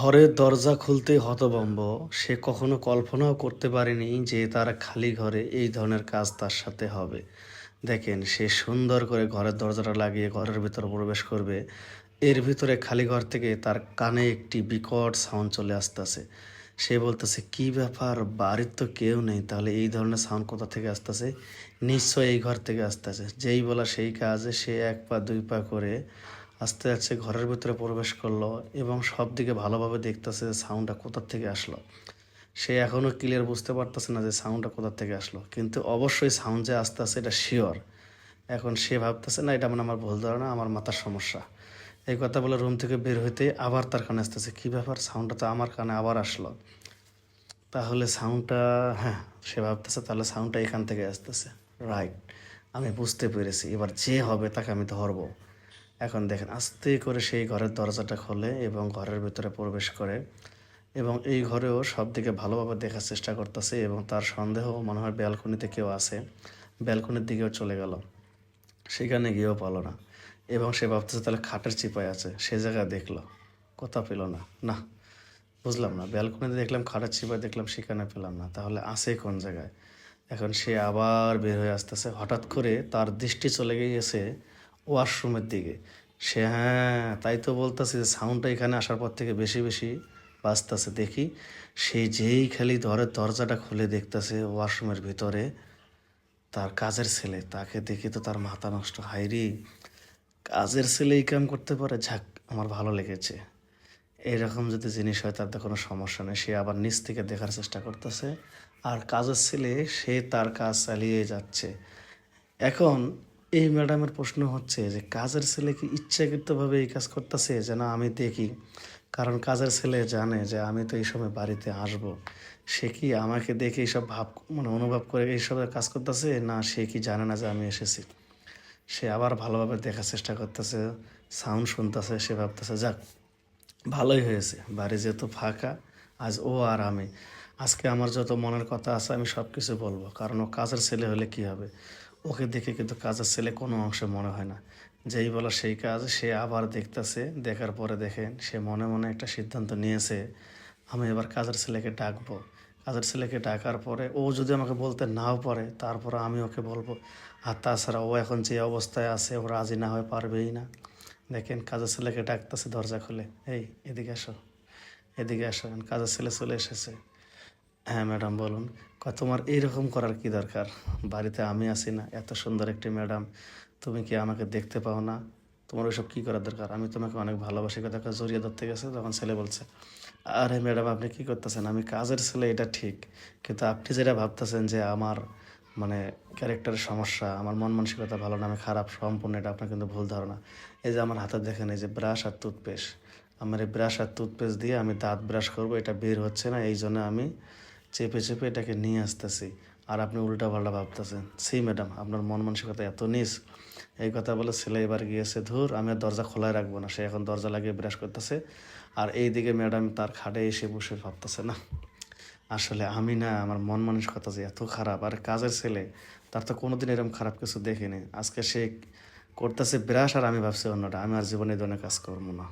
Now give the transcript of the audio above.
ঘরের দরজা খুলতেই হতভম্ব। সে কখনো কল্পনাও করতে পারেনি যে তার খালি ঘরে এই ধরনের কাজ তার সাথে হবে। দেখেন, সে সুন্দর করে ঘরের দরজাটা লাগিয়ে ঘরের ভিতরে প্রবেশ করবে। এর ভিতরে খালি ঘর থেকে তার কানে একটি বিকট সাউন্ড চলে আসতেছে। সে বলতেছে, কি ব্যাপার, বাড়ির তো কেউ নেই, তাহলে এই ধরনের সাউন্ড কোথা থেকে আসতেছে? নিশ্চয়ই এই ঘর থেকে আসতেছে। যেই বলা সেই কাজে সে এক পা দুই পা করে আস্তে আস্তে ঘরের ভিতরে প্রবেশ করলো এবং সব দিকে ভালোভাবে দেখতেছে যে সাউন্ডটা কোথা থেকে আসলো। সে এখনও ক্লিয়ার বুঝতে পারতেছে না যে সাউন্ডটা কোথা থেকে আসলো, কিন্তু অবশ্যই সাউন্ড যে আসতে আসছে এটা শিওর। এখন সে ভাবতেছে, না এটা মানে আমার ভুল ধারণা, আমার মাথার সমস্যা। এই কথা বলে রুম থেকে বের হইতে আবার তার কানে আসতেছে, কী ব্যাপার, সাউন্ডটা তো আমার কানে আবার আসলো। তাহলে সাউন্ডটা, হ্যাঁ, সে ভাবতেছে তাহলে সাউন্ডটা এখান থেকে আসতেছে। রাইট, আমি বুঝতে পেরেছি, এবার যে হবে তাকে আমি ধরবো। এখন দেখেন, আস্তে করে সেই ঘরের দরজাটা খোলে এবং ঘরের ভিতরে প্রবেশ করে এবং এই ঘরেও সব দিকে ভালোভাবে দেখার চেষ্টা করতেছে এবং তার সন্দেহ মনে হয় ব্যালকনিতে কেউ আছে। ব্যালকনির দিকেও চলে গেল, সেখানে গিয়েও পালো না এবং সে ভাবতেছে তাহলে খাটের চিপায় আছে, সে জায়গায় দেখলো, কোথাও পেল না। না, বুঝলাম না, ব্যালকনিতে দেখলাম, খাটের চিপায় দেখলাম, সেখানে পেলাম না, তাহলে আছে কোন জায়গায়? এখন সে আবার বের হয়ে আসতেছে, হঠাৎ করে তার দৃষ্টি চলে গিয়েছে ওয়াশরুমের দিকে। সে, হ্যাঁ, তাই তো বলতেছে যে সাউন্ডটা এখানে আসার পর থেকে বেশি বেশি বাজতেছে। দেখি, সে যেই খালি দরজাটা খুলে দেখতেছে ওয়াশরুমের ভিতরে তার কাজের ছেলে। তাকে দেখে তো তার মাথা নষ্ট, হাইরি, কাজের ছেলে এই কাম করতে পারে, ঝাক, আমার ভালো লেগেছে। এইরকম যদি জিনিস হয় তার তো কোনো সমস্যা নেই। সে আবার নিচ থেকে দেখার চেষ্টা করতেছে আর কাজের ছেলে সে তার কাজ চালিয়ে যাচ্ছে। এখন এই ম্যাডামের প্রশ্ন হচ্ছে যে কাজের ছেলে কি ইচ্ছাকৃতভাবে এই কাজ করতেছে যেন আমি দেখি? কারণ কাজের ছেলে জানে যে আমি তো এই সময় বাড়িতে আসব। সে কি আমাকে দেখে এইসব মানে অনুভব করে এইসবের কাজ করতেছে, না সে কি জানে না যে আমি এসেছি? সে আবার ভালোভাবে দেখার চেষ্টা করতেছে, সাউন্ড শুনতেছে। সে ভাবতেছে, যাক, ভালোই হয়েছে, বাড়ি যেহেতু ফাঁকা, আজ ও আর আমি, আজকে আমার যত মনের কথা আছে আমি সব কিছু বলবো। কারণ ও কাজের ছেলে হলে কি হবে, ওকে দেখে কিন্তু কাজের ছেলে কোনো অংশে মনে হয় না। যেই বলা সেই কাজ, সে আবার দেখতেছে। দেখার পরে দেখেন সে মনে মনে একটা সিদ্ধান্ত নিয়েছে, আমি এবার কাজের ছেলেকে ডাকবো। কাজের ছেলেকে ডাকার পরে ও যদি আমাকে বলতে নাও পারে, তারপরে আমি ওকে বলবো। আর তাছাড়া ও এখন যে অবস্থায় আছে, ও রাজি না হয়ে পারবেই না। দেখেন, কাজের ছেলেকে ডাকতেছে দরজা খুলে, এই এদিকে আসো, এদিকে আসো। কাজের ছেলে চলে এসেছে। হ্যাঁ ম্যাডাম, বলুন। তোমার এইরকম করার কি দরকার? বাড়িতে আমি আছি না, এত সুন্দর একটি ম্যাডাম, তুমি কি আমাকে দেখতে পাও না? তোমার ওইসব কী করার দরকার? আমি তোমাকে অনেক ভালোবাসি, কথা জড়িয়ে ধরতে গেছে। তখন ছেলে বলছে, আরে ম্যাডাম, আপনি কী করতেছেন? আমি কাজের ছেলে, এটা ঠিক, কিন্তু আপনি যেটা ভাবতেছেন যে আমার মানে ক্যারেক্টারের সমস্যা, আমার মন মানসিকতা ভালো না, আমি খারাপ, সম্পূর্ণ এটা আপনার কিন্তু ভুল ধারণা। এই যে আমার হাতে দেখেন, এই যে ব্রাশ আর টুথপেস্ট, আমার এই ব্রাশ আর টুথপেস্ট দিয়ে আমি দাঁত ব্রাশ করব, এটা বের হচ্ছে না, এই জন্য আমি চেপে চেপে এটাকে নিয়ে আসতেছি। আর আপনি উল্টাপাল্টা ভাবতেছেন। সি ম্যাডাম, আপনার মন মানসিকতা এত নিচ। এই কথা বলে ছেলে এবার গিয়েছে, ধুর, আমি আর দরজা খোলাই রাখবো না। সে এখন দরজা লাগিয়ে ব্রাশ করতেছে। আর এইদিকে ম্যাডাম তার খাটে এসে বসে ভাবতেছে, না, আসলে আমি না, আমার মন মানসিকতা যে এত খারাপ। আর কাজের ছেলে, তার তো কোনোদিন এরকম খারাপ কিছু দেখিনি। আজকে সে করতেছে ব্রাশ আর আমি ভাবছি অন্যটা। আমি আর জীবনে এই ধরনের কাজ করবো না।